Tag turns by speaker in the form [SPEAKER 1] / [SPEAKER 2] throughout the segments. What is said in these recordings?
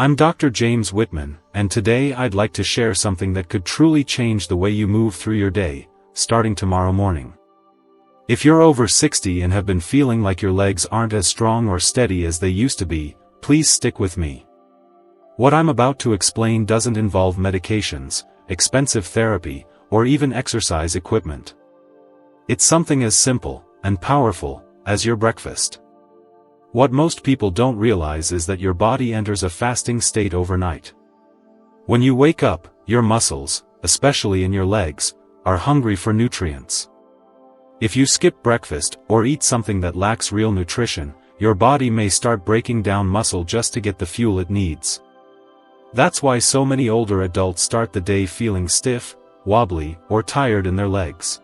[SPEAKER 1] I'm Dr. James Whitman, and today I'd like to share something that could truly change the way you move through your day, starting tomorrow morning. If you're over 60 and have been feeling like your legs aren't as strong or steady as they used to be, please stick with me. What I'm about to explain doesn't involve medications, expensive therapy, or even exercise equipment. It's something as simple and powerful as your breakfast. What most people don't realize is that your body enters a fasting state overnight. When you wake up, your muscles, especially in your legs, are hungry for nutrients. If you skip breakfast or eat something that lacks real nutrition, your body may start breaking down muscle just to get the fuel it needs. That's why so many older adults start the day feeling stiff, wobbly, or tired in their legs.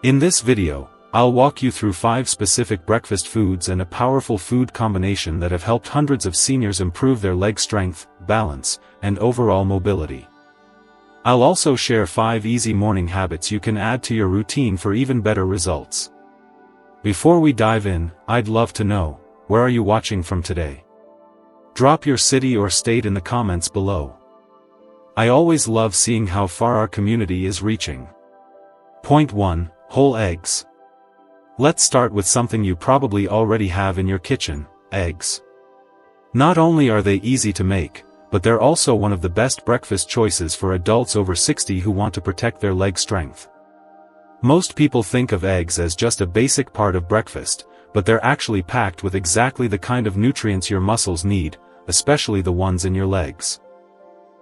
[SPEAKER 1] In this video, I'll walk you through 5 specific breakfast foods and a powerful food combination that have helped hundreds of seniors improve their leg strength, balance, and overall mobility. I'll also share 5 easy morning habits you can add to your routine for even better results. Before we dive in, I'd love to know, where are you watching from today? Drop your city or state in the comments below. I always love seeing how far our community is reaching. Point 1. Whole eggs. Let's start with something you probably already have in your kitchen: eggs. Not only are they easy to make, but they're also one of the best breakfast choices for adults over 60 who want to protect their leg strength. Most people think of eggs as just a basic part of breakfast, but they're actually packed with exactly the kind of nutrients your muscles need, especially the ones in your legs.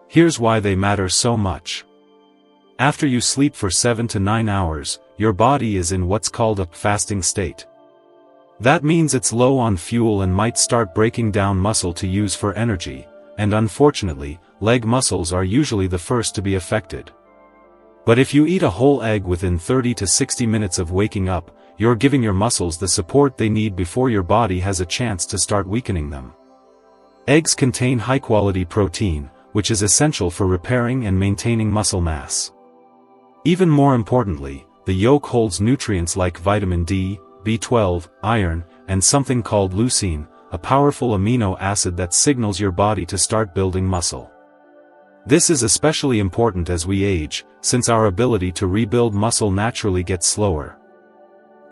[SPEAKER 1] Here's why they matter so much. After you sleep for 7 to 9 hours, your body is in what's called a fasting state. That means it's low on fuel and might start breaking down muscle to use for energy, and unfortunately, leg muscles are usually the first to be affected. But if you eat a whole egg within 30 to 60 minutes of waking up, you're giving your muscles the support they need before your body has a chance to start weakening them. Eggs contain high-quality protein, which is essential for repairing and maintaining muscle mass. Even more importantly, the yolk holds nutrients like vitamin D, B12, iron, and something called leucine, a powerful amino acid that signals your body to start building muscle. This is especially important as we age, since our ability to rebuild muscle naturally gets slower.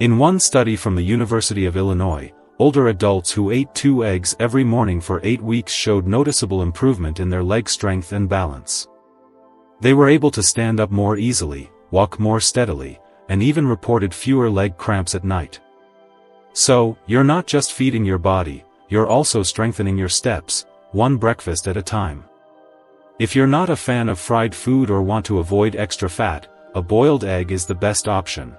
[SPEAKER 1] In one study from the University of Illinois, older adults who ate 2 eggs every morning for 8 weeks showed noticeable improvement in their leg strength and balance. They were able to stand up more easily, walk more steadily, and even reported fewer leg cramps at night. So, you're not just feeding your body, you're also strengthening your steps, one breakfast at a time. If you're not a fan of fried food or want to avoid extra fat, a boiled egg is the best option.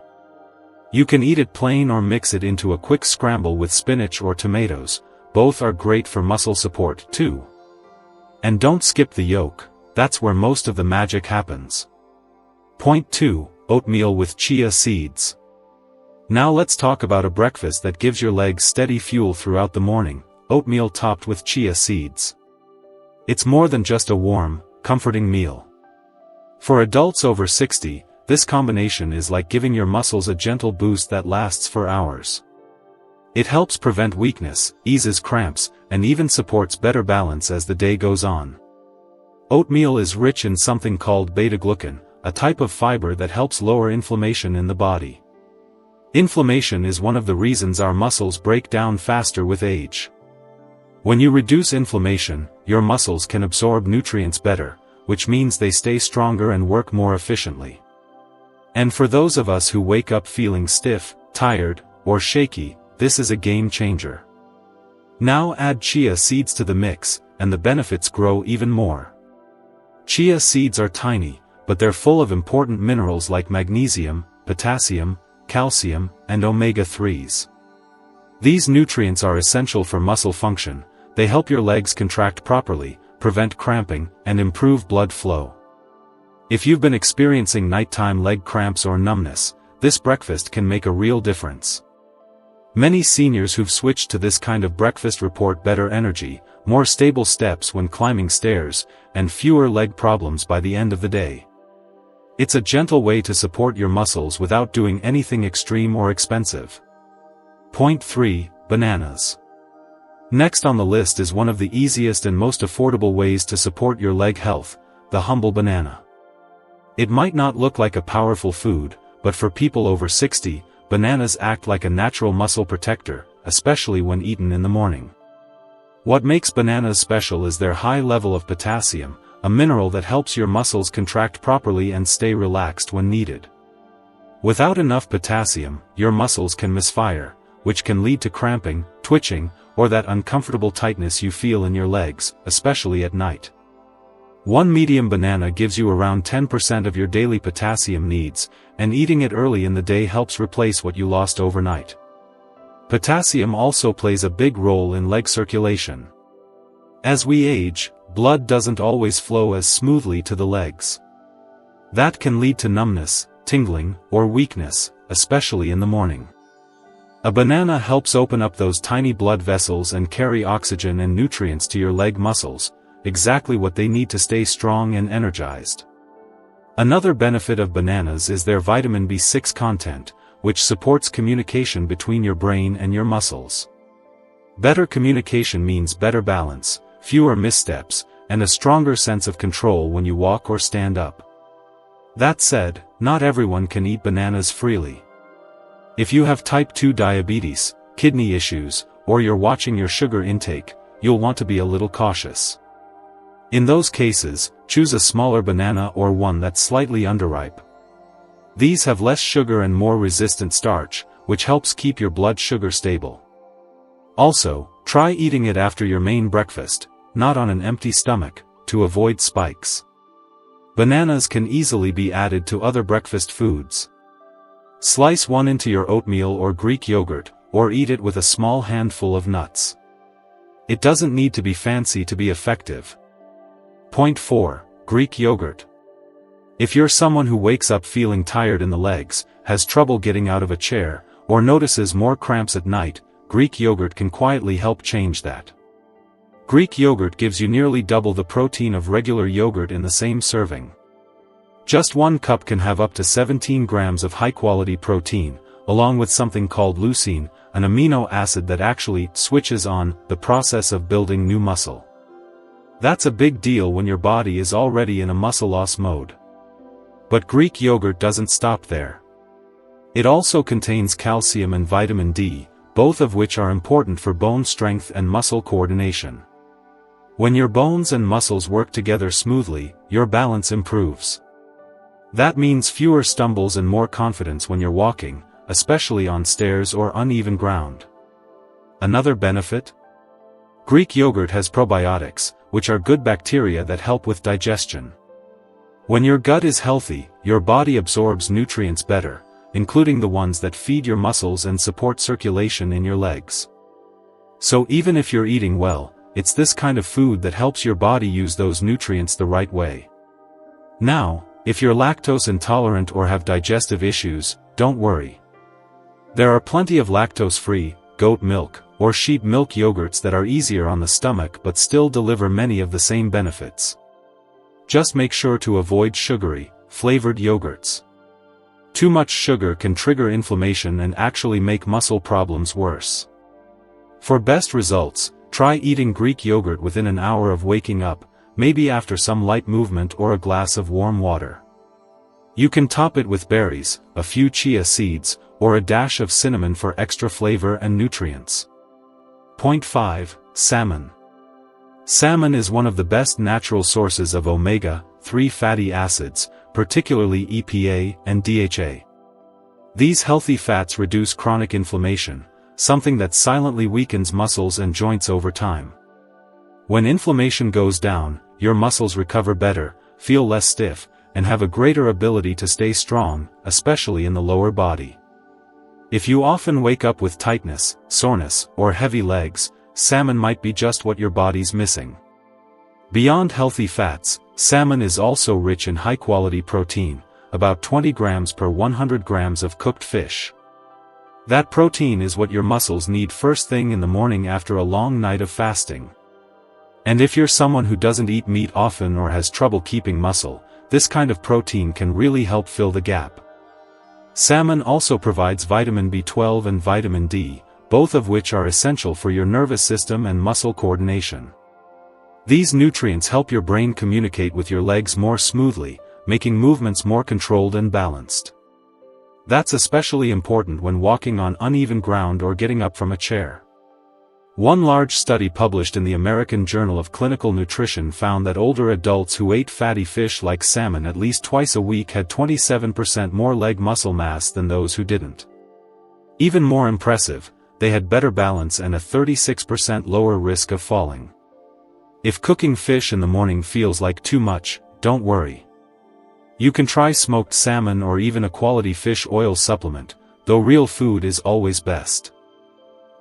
[SPEAKER 1] You can eat it plain or mix it into a quick scramble with spinach or tomatoes. Both are great for muscle support, too. And don't skip the yolk, that's where most of the magic happens. Point 2. Oatmeal with chia seeds. Now let's talk about a breakfast that gives your legs steady fuel throughout the morning: oatmeal topped with chia seeds. It's more than just a warm, comforting meal. For adults over 60, this combination is like giving your muscles a gentle boost that lasts for hours. It helps prevent weakness, eases cramps, and even supports better balance as the day goes on. Oatmeal is rich in something called beta-glucan, a type of fiber that helps lower inflammation in the body. Inflammation is one of the reasons our muscles break down faster with age. When you reduce inflammation, your muscles can absorb nutrients better, which means they stay stronger and work more efficiently. And for those of us who wake up feeling stiff, tired, or shaky, this is a game changer. Now add chia seeds to the mix, and the benefits grow even more. Chia seeds are tiny, but they're full of important minerals like magnesium, potassium, calcium, and omega-3s. These nutrients are essential for muscle function. They help your legs contract properly, prevent cramping, and improve blood flow. If you've been experiencing nighttime leg cramps or numbness, this breakfast can make a real difference. Many seniors who've switched to this kind of breakfast report better energy, more stable steps when climbing stairs, and fewer leg problems by the end of the day. It's a gentle way to support your muscles without doing anything extreme or expensive. Point 3. Bananas. Next on the list is one of the easiest and most affordable ways to support your leg health, the humble banana. It might not look like a powerful food, but for people over 60, bananas act like a natural muscle protector, especially when eaten in the morning. What makes bananas special is their high level of potassium, a mineral that helps your muscles contract properly and stay relaxed when needed. Without enough potassium, your muscles can misfire, which can lead to cramping, twitching, or that uncomfortable tightness you feel in your legs, especially at night. One medium banana gives you around 10% of your daily potassium needs, and eating it early in the day helps replace what you lost overnight. Potassium also plays a big role in leg circulation. As we age, blood doesn't always flow as smoothly to the legs. That can lead to numbness, tingling, or weakness, especially in the morning. A banana helps open up those tiny blood vessels and carry oxygen and nutrients to your leg muscles, exactly what they need to stay strong and energized. Another benefit of bananas is their vitamin B6 content, which supports communication between your brain and your muscles. Better communication means better balance, fewer missteps, and a stronger sense of control when you walk or stand up. That said, not everyone can eat bananas freely. If you have type 2 diabetes, kidney issues, or you're watching your sugar intake, you'll want to be a little cautious. In those cases, choose a smaller banana or one that's slightly underripe. These have less sugar and more resistant starch, which helps keep your blood sugar stable. Also, try eating it after your main breakfast, not on an empty stomach, to avoid spikes. Bananas can easily be added to other breakfast foods. Slice one into your oatmeal or Greek yogurt, or eat it with a small handful of nuts. It doesn't need to be fancy to be effective. Point 4. Greek yogurt. If you're someone who wakes up feeling tired in the legs, has trouble getting out of a chair, or notices more cramps at night, Greek yogurt can quietly help change that. Greek yogurt gives you nearly double the protein of regular yogurt in the same serving. Just 1 cup can have up to 17 grams of high-quality protein, along with something called leucine, an amino acid that actually switches on the process of building new muscle. That's a big deal when your body is already in a muscle loss mode. But Greek yogurt doesn't stop there. It also contains calcium and vitamin D, both of which are important for bone strength and muscle coordination. When your bones and muscles work together smoothly, your balance improves. That means fewer stumbles and more confidence when you're walking, especially on stairs or uneven ground. Another benefit? Greek yogurt has probiotics, which are good bacteria that help with digestion. When your gut is healthy, your body absorbs nutrients better, including the ones that feed your muscles and support circulation in your legs. So even if you're eating well, it's this kind of food that helps your body use those nutrients the right way. Now, if you're lactose intolerant or have digestive issues, don't worry. There are plenty of lactose-free, goat milk, or sheep milk yogurts that are easier on the stomach but still deliver many of the same benefits. Just make sure to avoid sugary, flavored yogurts. Too much sugar can trigger inflammation and actually make muscle problems worse. For best results, try eating Greek yogurt within an hour of waking up, maybe after some light movement or a glass of warm water. You can top it with berries, a few chia seeds, or a dash of cinnamon for extra flavor and nutrients. Point 5. Salmon. Salmon is one of the best natural sources of omega-3 fatty acids, particularly EPA and DHA. These healthy fats reduce chronic inflammation, something that silently weakens muscles and joints over time. When inflammation goes down, your muscles recover better, feel less stiff, and have a greater ability to stay strong, especially in the lower body. If you often wake up with tightness, soreness, or heavy legs, salmon might be just what your body's missing. Beyond healthy fats, salmon is also rich in high-quality protein, about 20 grams per 100 grams of cooked fish. That protein is what your muscles need first thing in the morning after a long night of fasting. And if you're someone who doesn't eat meat often or has trouble keeping muscle, this kind of protein can really help fill the gap. Salmon also provides vitamin B12 and vitamin D, both of which are essential for your nervous system and muscle coordination. These nutrients help your brain communicate with your legs more smoothly, making movements more controlled and balanced. That's especially important when walking on uneven ground or getting up from a chair. One large study published in the American Journal of Clinical Nutrition found that older adults who ate fatty fish like salmon at least twice a week had 27% more leg muscle mass than those who didn't. Even more impressive, they had better balance and a 36% lower risk of falling. If cooking fish in the morning feels like too much, don't worry. You can try smoked salmon or even a quality fish oil supplement, though real food is always best.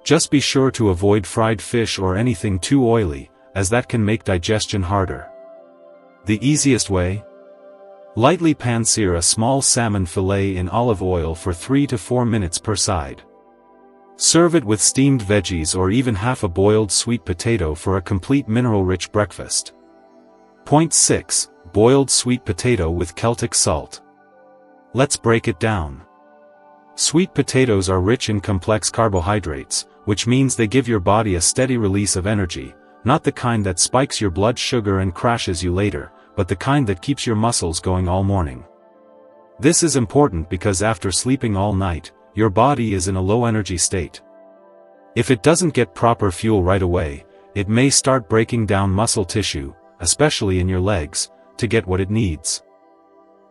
[SPEAKER 1] Just be sure to avoid fried fish or anything too oily, as that can make digestion harder. The easiest way? Lightly pan-sear a small salmon fillet in olive oil for 3 to 4 minutes per side. Serve it with steamed veggies or even half a boiled sweet potato for a complete mineral-rich breakfast. Point 6. Boiled sweet potato with Celtic salt. Let's break it down. Sweet potatoes are rich in complex carbohydrates, which means they give your body a steady release of energy, not the kind that spikes your blood sugar and crashes you later, but the kind that keeps your muscles going all morning. This is important because after sleeping all night, your body is in a low-energy state. If it doesn't get proper fuel right away, it may start breaking down muscle tissue, especially in your legs, to get what it needs.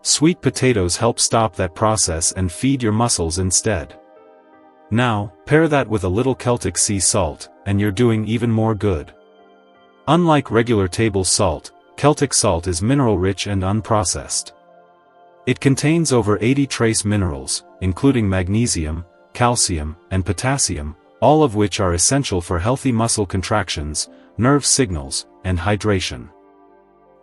[SPEAKER 1] Sweet potatoes help stop that process and feed your muscles instead. Now, pair that with a little Celtic sea salt, and you're doing even more good. Unlike regular table salt, Celtic salt is mineral-rich and unprocessed. It contains over 80 trace minerals, including magnesium, calcium, and potassium, all of which are essential for healthy muscle contractions, nerve signals, and hydration.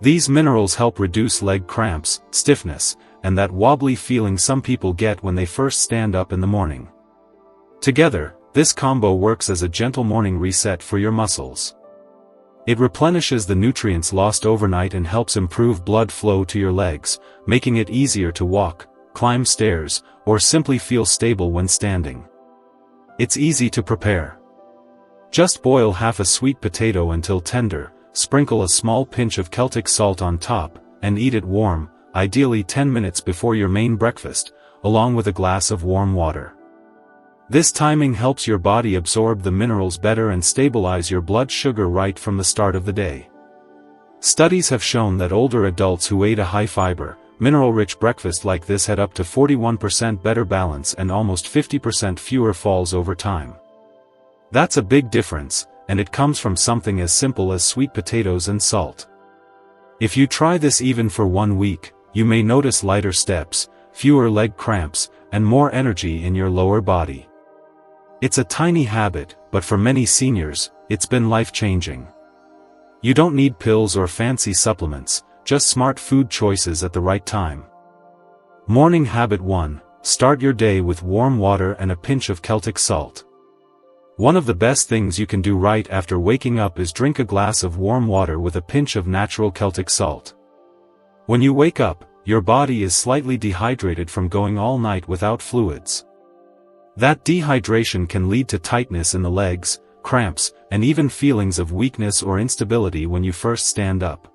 [SPEAKER 1] These minerals help reduce leg cramps, stiffness, and that wobbly feeling some people get when they first stand up in the morning. Together, this combo works as a gentle morning reset for your muscles. It replenishes the nutrients lost overnight and helps improve blood flow to your legs, making it easier to walk, climb stairs, or simply feel stable when standing. It's easy to prepare. Just boil half a sweet potato until tender, sprinkle a small pinch of Celtic salt on top, and eat it warm, ideally 10 minutes before your main breakfast, along with a glass of warm water. This timing helps your body absorb the minerals better and stabilize your blood sugar right from the start of the day. Studies have shown that older adults who ate a high-fiber, mineral-rich breakfast like this had up to 41% better balance and almost 50% fewer falls over time. That's a big difference, and it comes from something as simple as sweet potatoes and salt. If you try this even for 1 week, you may notice lighter steps, fewer leg cramps, and more energy in your lower body. It's a tiny habit, but for many seniors, it's been life-changing. You don't need pills or fancy supplements, just smart food choices at the right time. Morning Habit 1. Start your day with warm water and a pinch of Celtic salt. One of the best things you can do right after waking up is drink a glass of warm water with a pinch of natural Celtic salt. When you wake up, your body is slightly dehydrated from going all night without fluids. That dehydration can lead to tightness in the legs, cramps, and even feelings of weakness or instability when you first stand up.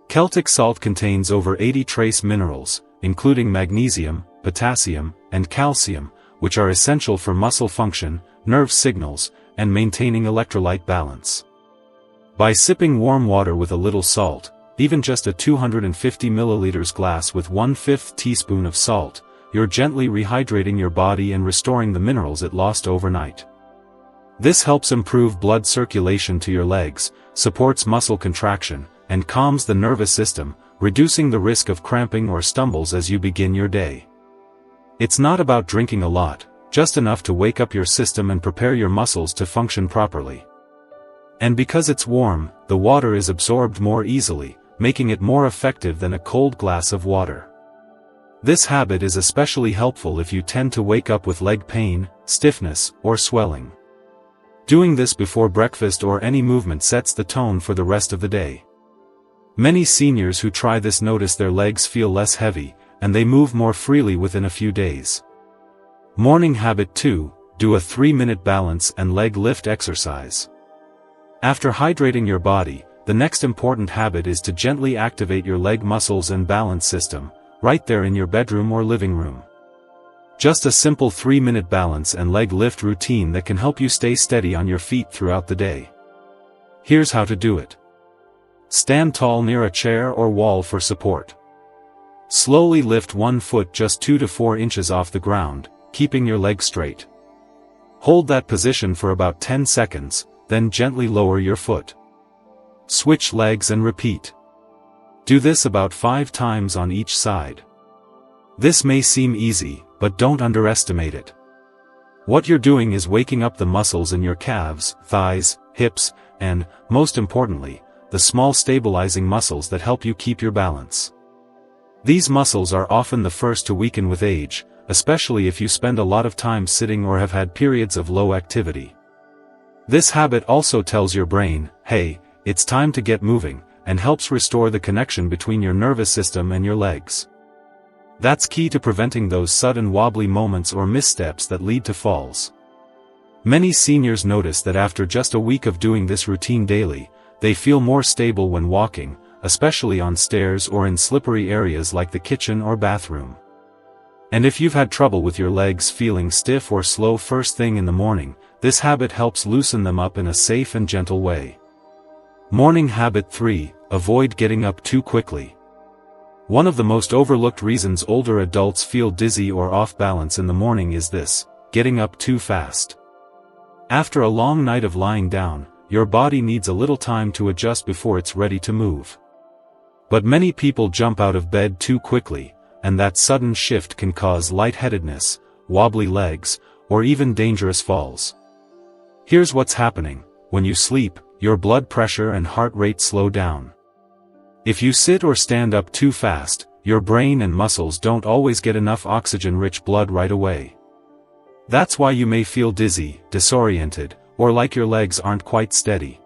[SPEAKER 1] Celtic salt contains over 80 trace minerals, including magnesium, potassium, and calcium, which are essential for muscle function, nerve signals, and maintaining electrolyte balance. By sipping warm water with a little salt, even just a 250 milliliters glass with 1/5 teaspoon of salt, you're gently rehydrating your body and restoring the minerals it lost overnight. This helps improve blood circulation to your legs, supports muscle contraction, and calms the nervous system, reducing the risk of cramping or stumbles as you begin your day. It's not about drinking a lot, just enough to wake up your system and prepare your muscles to function properly. And because it's warm, the water is absorbed more easily, making it more effective than a cold glass of water. This habit is especially helpful if you tend to wake up with leg pain, stiffness, or swelling. Doing this before breakfast or any movement sets the tone for the rest of the day. Many seniors who try this notice their legs feel less heavy, and they move more freely within a few days. Morning Habit 2. do a 3-minute balance and leg lift exercise. After hydrating your body, the next important habit is to gently activate your leg muscles and balance system, right there in your bedroom or living room. Just a simple 3-minute balance and leg lift routine that can help you stay steady on your feet throughout the day. Here's how to do it. Stand tall near a chair or wall for support. Slowly lift one foot just 2 to 4 inches off the ground, keeping your leg straight. Hold that position for about 10 seconds, then gently lower your foot. Switch legs and repeat. Do this about 5 times on each side. This may seem easy, but don't underestimate it. What you're doing is waking up the muscles in your calves, thighs, hips, and, most importantly, the small stabilizing muscles that help you keep your balance. These muscles are often the first to weaken with age, especially if you spend a lot of time sitting or have had periods of low activity. This habit also tells your brain, hey, it's time to get moving, and helps restore the connection between your nervous system and your legs. That's key to preventing those sudden wobbly moments or missteps that lead to falls. Many seniors notice that after just a week of doing this routine daily, they feel more stable when walking, especially on stairs or in slippery areas like the kitchen or bathroom. And if you've had trouble with your legs feeling stiff or slow first thing in the morning, this habit helps loosen them up in a safe and gentle way. Morning habit 3, avoid getting up too quickly. One of the most overlooked reasons older adults feel dizzy or off balance in the morning is this: getting up too fast. After a long night of lying down, your body needs a little time to adjust before it's ready to move. But many people jump out of bed too quickly, and that sudden shift can cause lightheadedness, wobbly legs, or even dangerous falls. Here's what's happening: when you sleep, your blood pressure and heart rate slow down. If you sit or stand up too fast, your brain and muscles don't always get enough oxygen-rich blood right away. That's why you may feel dizzy, disoriented, or like your legs aren't quite steady.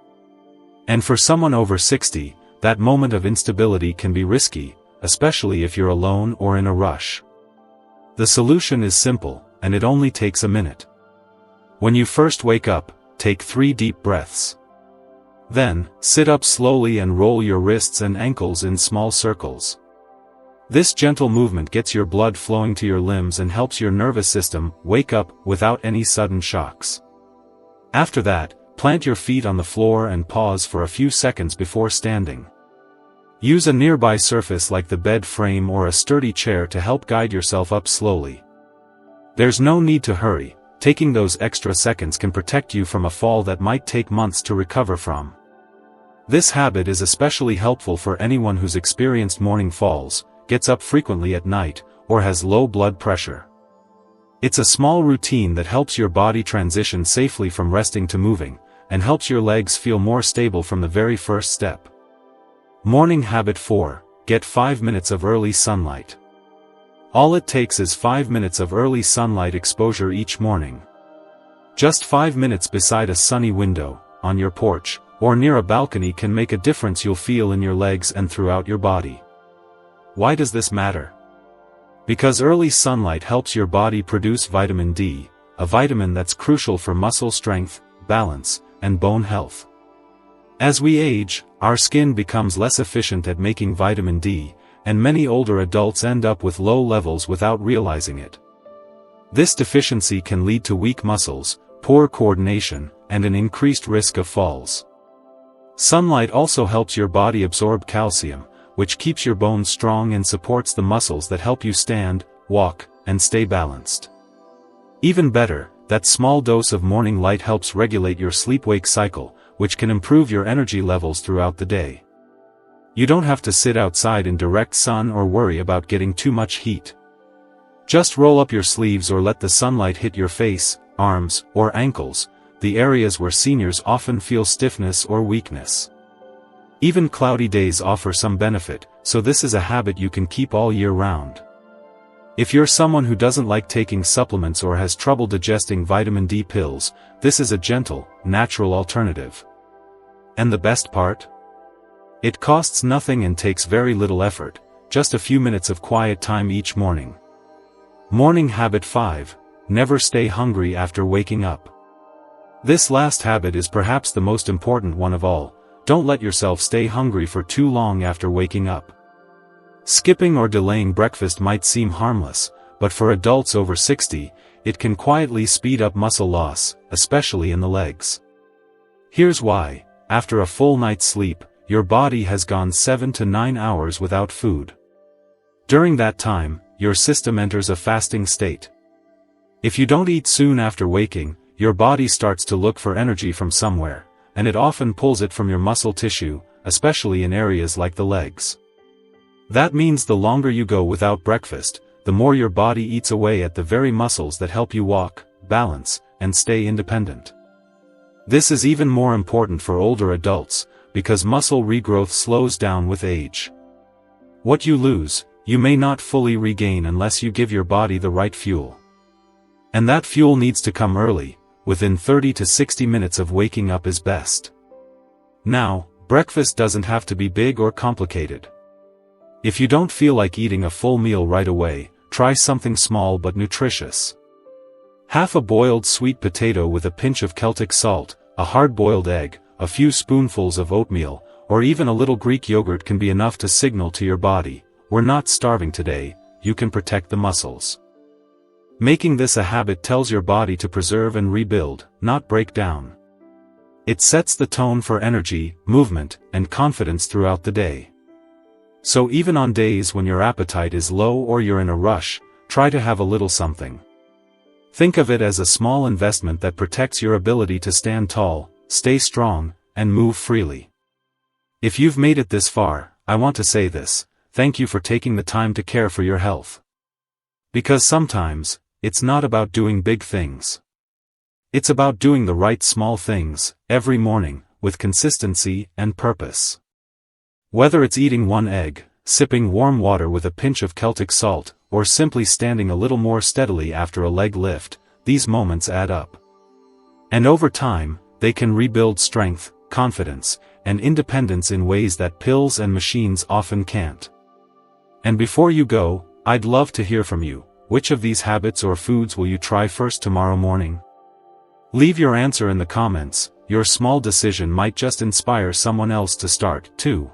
[SPEAKER 1] And for someone over 60, that moment of instability can be risky, especially if you're alone or in a rush. The solution is simple, and it only takes a minute. When you first wake up, take 3 deep breaths. Then, sit up slowly and roll your wrists and ankles in small circles. This gentle movement gets your blood flowing to your limbs and helps your nervous system wake up without any sudden shocks. After that, plant your feet on the floor and pause for a few seconds before standing. Use a nearby surface like the bed frame or a sturdy chair to help guide yourself up slowly. There's no need to hurry. Taking those extra seconds can protect you from a fall that might take months to recover from. This habit is especially helpful for anyone who's experienced morning falls, gets up frequently at night, or has low blood pressure. It's a small routine that helps your body transition safely from resting to moving, and helps your legs feel more stable from the very first step. Morning habit 4, get 5 minutes of early sunlight. All it takes is 5 minutes of early sunlight exposure each morning. Just 5 minutes beside a sunny window, on your porch, or near a balcony can make a difference you'll feel in your legs and throughout your body. Why does this matter? Because early sunlight helps your body produce vitamin D, a vitamin that's crucial for muscle strength, balance, and bone health. As we age, our skin becomes less efficient at making vitamin D, and many older adults end up with low levels without realizing it. This deficiency can lead to weak muscles, poor coordination, and an increased risk of falls. Sunlight also helps your body absorb calcium, which keeps your bones strong and supports the muscles that help you stand, walk, and stay balanced. Even better, that small dose of morning light helps regulate your sleep-wake cycle, which can improve your energy levels throughout the day. You don't have to sit outside in direct sun or worry about getting too much heat. Just roll up your sleeves or let the sunlight hit your face, arms, or ankles, the areas where seniors often feel stiffness or weakness. Even cloudy days offer some benefit, so this is a habit you can keep all year round. If you're someone who doesn't like taking supplements or has trouble digesting vitamin D pills, this is a gentle, natural alternative. And the best part? It costs nothing and takes very little effort, just a few minutes of quiet time each morning. Morning habit 5, never stay hungry after waking up. This last habit is perhaps the most important one of all. Don't let yourself stay hungry for too long after waking up. Skipping or delaying breakfast might seem harmless, but for adults over 60, it can quietly speed up muscle loss, especially in the legs. Here's why. After a full night's sleep, your body has gone 7 to 9 hours without food. During that time, your system enters a fasting state. If you don't eat soon after waking, your body starts to look for energy from somewhere, and it often pulls it from your muscle tissue, especially in areas like the legs. That means the longer you go without breakfast, the more your body eats away at the very muscles that help you walk, balance, and stay independent. This is even more important for older adults, because muscle regrowth slows down with age. What you lose, you may not fully regain unless you give your body the right fuel. And that fuel needs to come early, within 30 to 60 minutes of waking up is best. Now, breakfast doesn't have to be big or complicated. If you don't feel like eating a full meal right away, try something small but nutritious. Half a boiled sweet potato with a pinch of Celtic salt, a hard-boiled egg, a few spoonfuls of oatmeal, or even a little Greek yogurt can be enough to signal to your body, "We're not starving today." You can protect the muscles. Making this a habit tells your body to preserve and rebuild, not break down. It sets the tone for energy, movement, and confidence throughout the day. So even on days when your appetite is low or you're in a rush, try to have a little something. Think of it as a small investment that protects your ability to stand tall, stay strong, and move freely. If you've made it this far, I want to say this: thank you for taking the time to care for your health. Because sometimes, it's not about doing big things. It's about doing the right small things, every morning, with consistency and purpose. Whether it's eating one egg, sipping warm water with a pinch of Celtic salt, or simply standing a little more steadily after a leg lift, these moments add up. And over time, they can rebuild strength, confidence, and independence in ways that pills and machines often can't. And before you go, I'd love to hear from you. Which of these habits or foods will you try first tomorrow morning? Leave your answer in the comments. Your small decision might just inspire someone else to start, too.